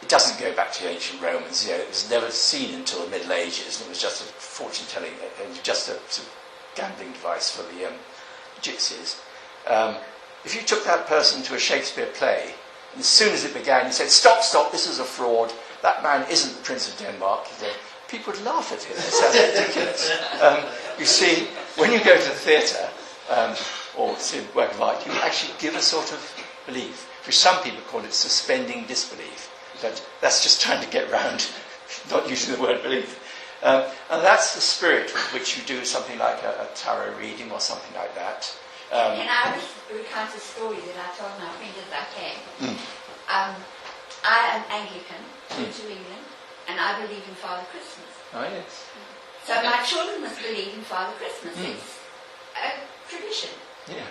Speaker 1: it doesn't go back to the ancient Romans. It was never seen until the Middle Ages, and it was just a fortune-telling, just a sort of gambling device for the gypsies. If you took that person to a Shakespeare play, and as soon as it began, you said, stop, this is a fraud, that man isn't the Prince of Denmark, people would laugh at him. It sounds ridiculous. You see, when you go to the theatre, or see a work of art, you actually give a sort of belief, which some people call it suspending disbelief. But that's just trying to get round not using the word belief. And that's the spirit with which you do something like a tarot reading or something like that.
Speaker 5: And I was recount a story that I told my friend as I came. I am Anglican, to England, and I believe in Father Christmas.
Speaker 1: Oh, yes.
Speaker 5: So my children must believe in Father Christmas. It's a tradition.
Speaker 1: Yeah.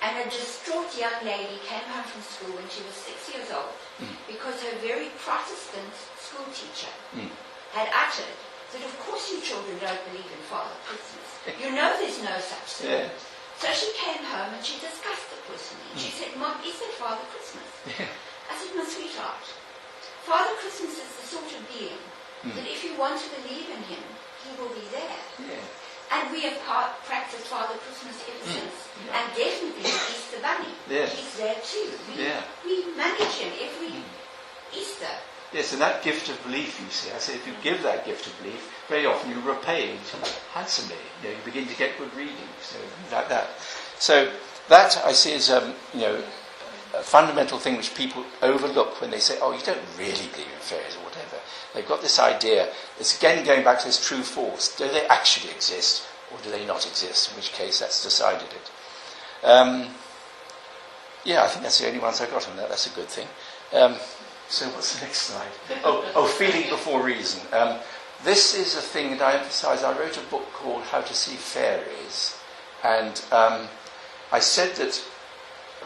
Speaker 5: And a distraught young lady came home from school when she was 6 years old because her very Protestant school teacher had uttered that of course you children don't believe in Father Christmas. You know there's no such thing.
Speaker 1: Yeah.
Speaker 5: So she came home and she discussed it with me. She said, Mom, is it Father Christmas?
Speaker 1: Yeah.
Speaker 5: I said, my sweetheart, Father Christmas is the sort of being that if you want to believe in him, he will be there.
Speaker 1: Yeah.
Speaker 5: And we have practiced Father Christmas ever since. And definitely the Easter Bunny.
Speaker 1: Yeah.
Speaker 5: He's there too. We manage him every Easter.
Speaker 1: Yes, and that gift of belief, you see, I say if you give that gift of belief, very often you repay it handsomely. You begin to get good readings, things like that. So that I see as a fundamental thing which people overlook when they say, oh, you don't really believe in fairies or whatever. They've got this idea, it's again going back to this true-false. Do they actually exist or do they not exist? In which case that's decided it. I think that's the only ones I got on that. That's a good thing. So what's the next slide? Oh, feeling before reason. This is a thing that I emphasise. I wrote a book called How to See Fairies. And I said that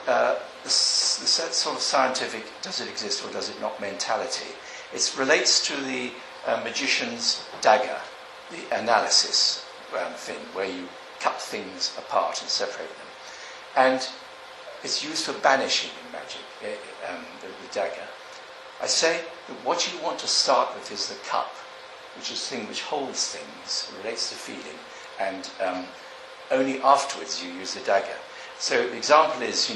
Speaker 1: the sort of scientific, does it exist or does it not, mentality, it relates to the magician's dagger, the analysis thing, where you cut things apart and separate them. And it's used for banishing in magic, the dagger. I say that what you want to start with is the cup, which is the thing which holds things, relates to feeling, and only afterwards you use the dagger. So the example is,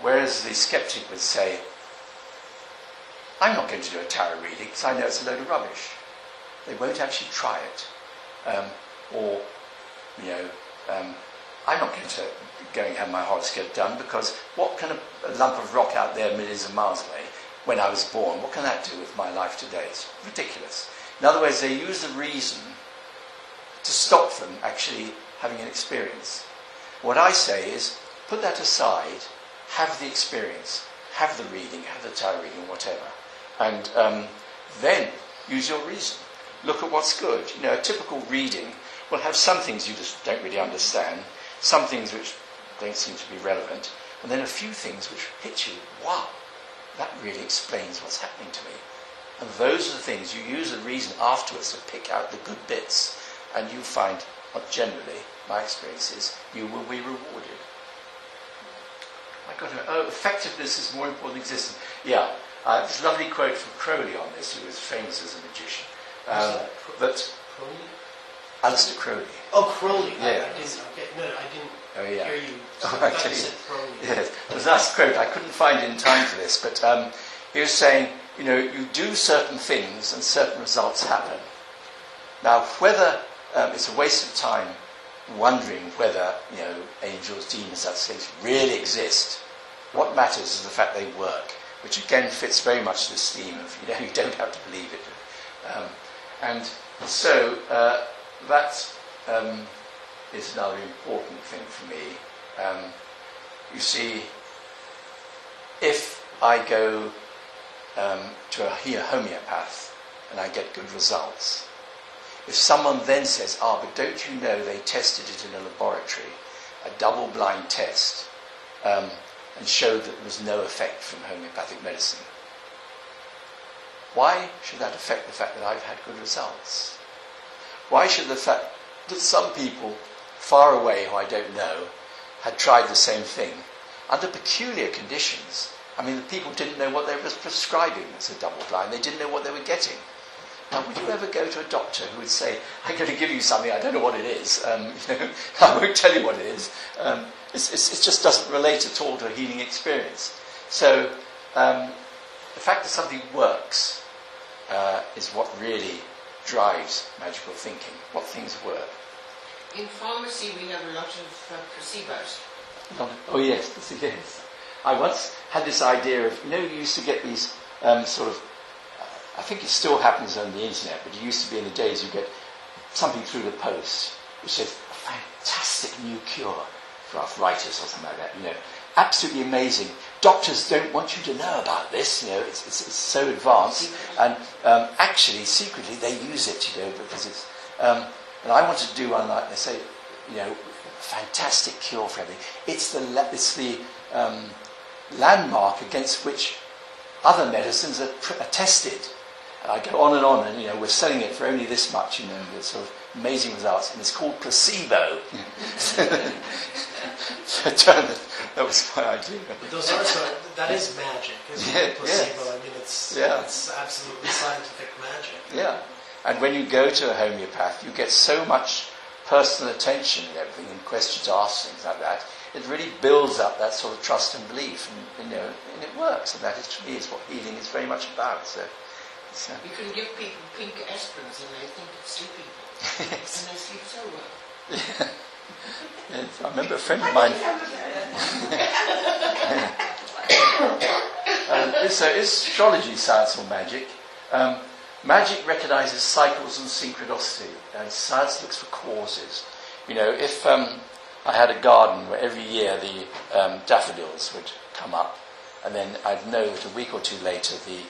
Speaker 1: whereas the skeptic would say, I'm not going to do a tarot reading because I know it's a load of rubbish. They won't actually try it. I'm not going to go and have my horoscope done because what can a lump of rock out there millions of miles away when I was born, what can that do with my life today? It's ridiculous. In other words, they use the reason to stop them actually having an experience. What I say is, put that aside, have the experience, have the reading, have the tarot reading, whatever, and then use your reason. Look at what's good. You know, a typical reading will have some things you just don't really understand, some things which don't seem to be relevant, and then a few things which hit you. Wow, that really explains what's happening to me. And those are the things you use the reason afterwards to pick out the good bits, and you find, generally, my experience is, you will be rewarded. Effectiveness is more important than existence. Yeah, there's a lovely quote from Crowley on this, who was famous as a magician. That
Speaker 4: Crowley?
Speaker 1: Aleister Crowley.
Speaker 4: Oh, Crowley.
Speaker 1: Yeah.
Speaker 4: I didn't
Speaker 1: hear
Speaker 4: you.
Speaker 1: Okay.
Speaker 4: You said Crowley.
Speaker 1: Yes, it was a nice quote. I couldn't find it in time for this, but he was saying, you know, you do certain things and certain results happen. Now, whether it's a waste of time wondering whether, you know, angels, demons, such things really exist, what matters is the fact they work, which again fits very much this theme of, you know, you don't have to believe it. And so that is another important thing for me. You see, if I go to a homeopath and I get good results, if someone then says, but don't you know they tested it in a laboratory, a double-blind test, and showed that there was no effect from homeopathic medicine, why should that affect the fact that I've had good results? Why should the fact that some people far away who I don't know had tried the same thing under peculiar conditions? I mean, the people didn't know what they were prescribing as a double-blind. They didn't know what they were getting. Now, would you ever go to a doctor who would say, I'm going to give you something, I don't know what it is, you know, I won't tell you what it is. It just doesn't relate at all to a healing experience. So, the fact that something works is what really drives magical thinking, what things work.
Speaker 2: In pharmacy, we have a lot of placebos.
Speaker 1: Oh, yes, yes. I once had this idea of, you know, you used to get these sort of, I think it still happens on the internet, but it used to be in the days you get something through the post which says, a fantastic new cure for arthritis or something like that, you know. Absolutely amazing. Doctors don't want you to know about this, you know, it's so advanced. And actually, secretly, they use it, you know, because it's... and I wanted to do one like, they say, you know, fantastic cure for everything. It's the landmark against which other medicines are tested. And I go on, and, you know, we're selling it for only this much, you know, the sort of amazing results, and it's called placebo. So that was my idea.
Speaker 4: But those are that is magic, isn't it? Placebo. Yes. I mean, it's absolutely scientific magic.
Speaker 1: Yeah. And when you go to a homeopath, you get so much personal attention and everything, and questions asked, things like that. It really builds up that sort of trust and belief, and you know, and it works. And that is, to me, is what healing is very much about. So,
Speaker 2: you can give people pink aspirins, and they think it's sleeping,
Speaker 1: yes.
Speaker 2: and they sleep so well.
Speaker 1: Yeah. Yes, I remember a friend of mine. So, is astrology science or magic? Magic recognises cycles and synchronicity, and science looks for causes. You know, if I had a garden where every year the daffodils would come up, and then I'd know that a week or two later the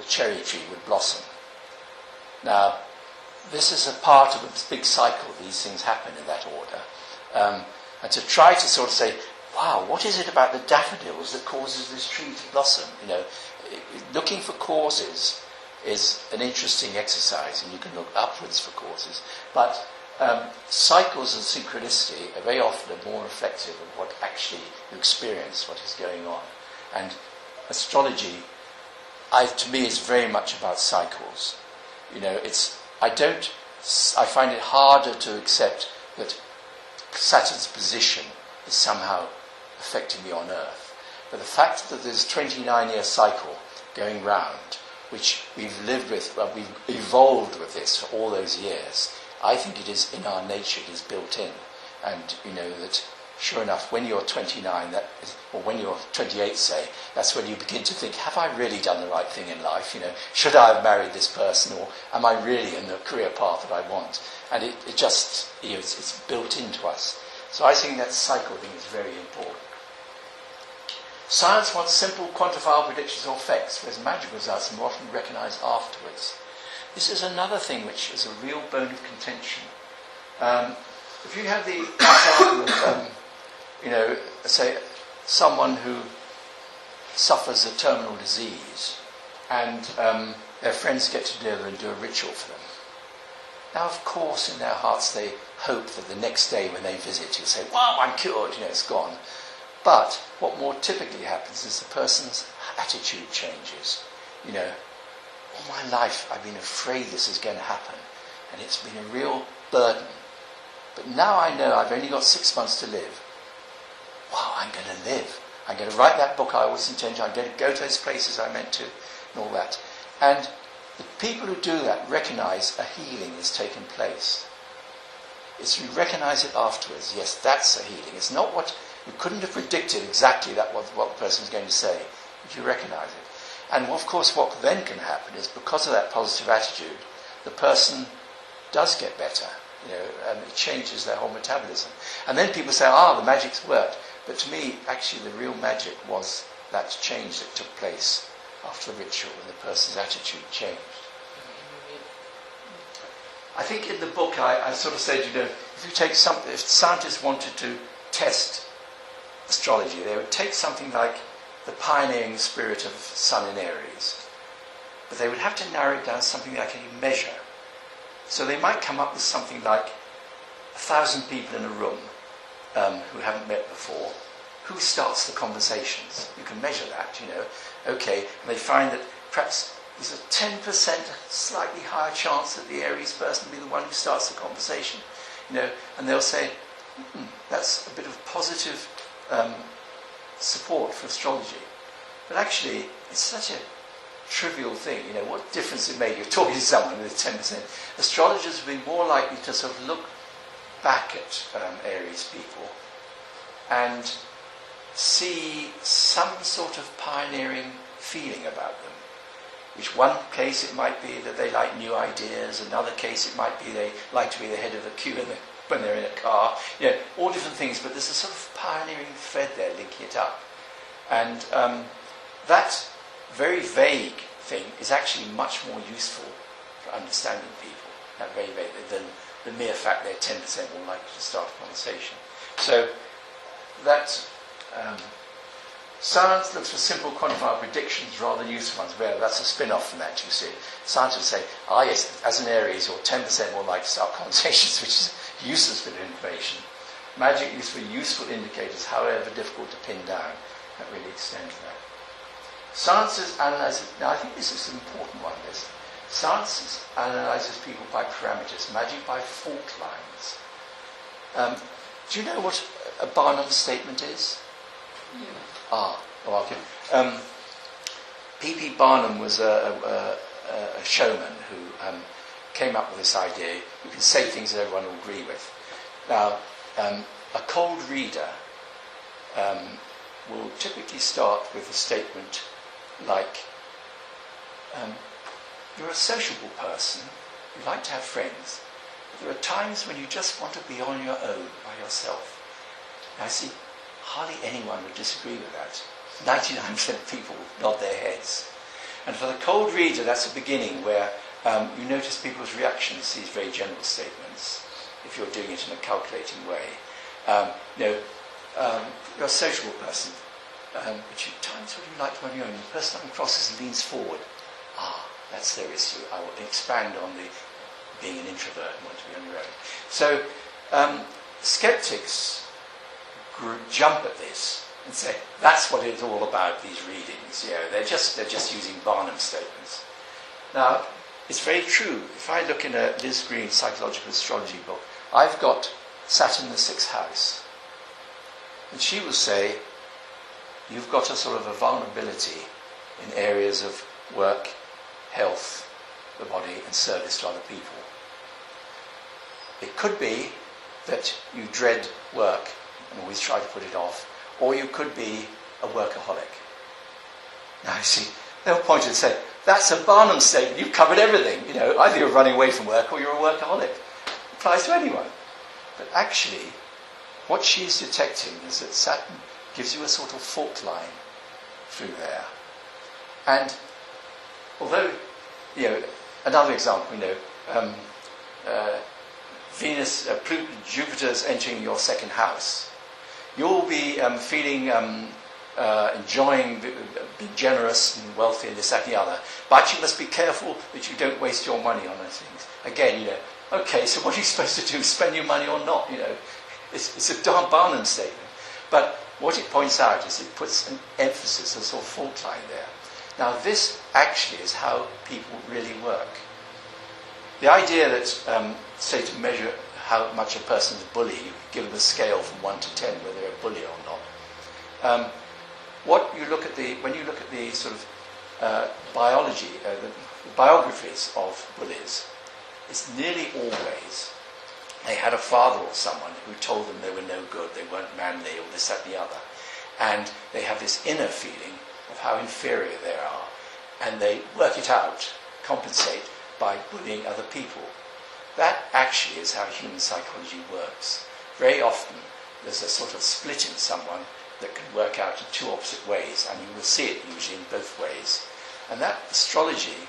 Speaker 1: cherry tree would blossom. Now, this is a part of a big cycle. These things happen in that order. And to try to sort of say, wow, what is it about the daffodils that causes this tree to blossom? You know, looking for causes is an interesting exercise, and you can look upwards for causes. But cycles and synchronicity are very often more reflective of what actually you experience, what is going on. And astrology, to me, is very much about cycles. You know, I find it harder to accept that Saturn's position is somehow affecting me on Earth. But the fact that there's a 29-year cycle going round, which we've lived with, we've evolved with this for all those years, I think it is in our nature, it is built in. And, you know, that sure enough, when you're 29, or when you're 28, say, that's when you begin to think, have I really done the right thing in life? You know, should I have married this person, or am I really in the career path that I want? And it just, you know, it's built into us. So I think that cycle thing is very important. Science wants simple, quantifiable predictions or effects, whereas magic results are more often recognised afterwards. This is another thing which is a real bone of contention. If you have the example of, say, someone who suffers a terminal disease and their friends get together and do a ritual for them. Now, of course, in their hearts they hope that the next day when they visit, you'll say, wow, I'm cured, it's gone. But what more typically happens is the person's attitude changes. All my life I've been afraid this is going to happen, and it's been a real burden. But now I know I've only got 6 months to live. Wow, I'm going to live. I'm going to write that book I always intended. I'm going to go to those places I meant to, and all that. And the people who do that recognise a healing has taken place. It's you recognise it afterwards. Yes, that's a healing. It's not what you couldn't have predicted exactly that what the person was going to say, but you recognise it. And of course, what then can happen is because of that positive attitude, the person does get better. And it changes their whole metabolism. And then people say, the magic's worked. But to me, actually, the real magic was that change that took place after the ritual and the person's attitude changed. I think in the book I sort of said, if you take something, if scientists wanted to test astrology, they would take something like the pioneering spirit of Sun in Aries, but they would have to narrow it down to something they can measure. So they might come up with something like 1,000 people in a room who haven't met before. Who starts the conversations? You can measure that, Okay, and they find that perhaps there's a 10% slightly higher chance that the Aries person will be the one who starts the conversation. And they'll say, that's a bit of positive support for astrology. But actually, it's such a trivial thing. What difference it made? You're talking to someone with 10%. Astrologers would be more likely to sort of look back at Aries people and see some sort of pioneering feeling about them. Which one case it might be that they like new ideas, another case it might be they like to be the head of the queue when they're in a car. All different things, but there's a sort of pioneering thread there linking it up. And that very vague thing is actually much more useful for understanding people, that very vague, than the mere fact they're 10% more likely to start a conversation. So that science looks for simple quantifiable predictions rather than useful ones. Well, that's a spin-off from that, you see. Scientists say, yes, as an Aries, you're 10% more likely to start conversations, which is useless bit of information. Magic is for useful indicators, however difficult to pin down. That really extends that. Science analyzes, now I think this is an important one, this. Science analyzes people by parameters, magic by fault lines. Do you know what a Barnum statement is?
Speaker 3: Yeah.
Speaker 1: Okay. P.P. Barnum was a showman who came up with this idea. You can say things that everyone will agree with. Now, a cold reader will typically start with a statement like, you're a sociable person, you like to have friends, but there are times when you just want to be on your own by yourself. Now, I see hardly anyone would disagree with that. 99% of people nod their heads. And for the cold reader, that's a beginning where you notice people's reactions to these very general statements, if you're doing it in a calculating way. You're a sociable person, but you times when you like to be on your own. The person that crosses and leans forward. That's their issue. I will expand on the being an introvert and want to be on your own. So, skeptics jump at this and say, that's what it's all about, these readings. They're just using Barnum statements. Now, it's very true. If I look in a Liz Green psychological astrology book, I've got Saturn in the 6th house. And she will say, you've got a sort of a vulnerability in areas of work, health, the body, and service to other people. It could be that you dread work and always try to put it off, or you could be a workaholic. Now, you see, they'll point and say, that's a Barnum statement, you've covered everything. Either you're running away from work or you're a workaholic. It applies to anyone. But actually, what she's detecting is that Saturn gives you a sort of fault line through there. And although, another example, Venus, Jupiter's entering your second house. You'll be feeling, enjoying, being generous and wealthy and this, that and the other. But you must be careful that you don't waste your money on those things. Again, okay, so what are you supposed to do? Spend your money or not? It's a darn Barnum statement. But what it points out is it puts an emphasis, a sort of fault line there. Now, this actually is how people really work. The idea that, say, to measure how much a person is a bully, you give them a scale from 1 to 10, whether they're a bully or not. When you look at the sort of biology, the biographies of bullies, it's nearly always they had a father or someone who told them they were no good, they weren't manly, or this, that, and the other. And they have this inner feeling of how inferior they are, and they work it out, compensate, by bullying other people. That actually is how human psychology works. Very often there's a sort of split in someone that can work out in two opposite ways, and you will see it usually in both ways. And that astrology,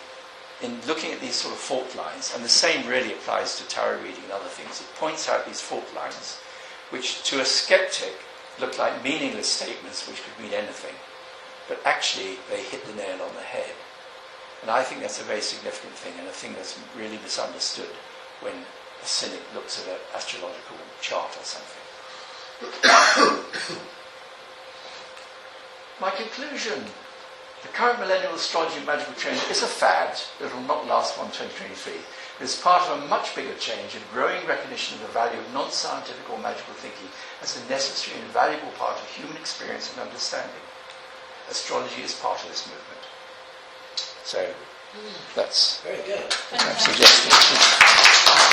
Speaker 1: in looking at these sort of fault lines, and the same really applies to tarot reading and other things, it points out these fault lines, which to a skeptic look like meaningless statements which could mean anything. But actually they hit the nail on the head. And I think that's a very significant thing, and a thing that's really misunderstood when a cynic looks at an astrological chart or something. My conclusion: the current millennial astrology and magical trend is a fad that will not last beyond 2023. It is part of a much bigger change and growing recognition of the value of non-scientific or magical thinking as a necessary and valuable part of human experience and understanding. Astrology is part of this movement. So, that's
Speaker 4: very good.
Speaker 1: what I'm suggesting.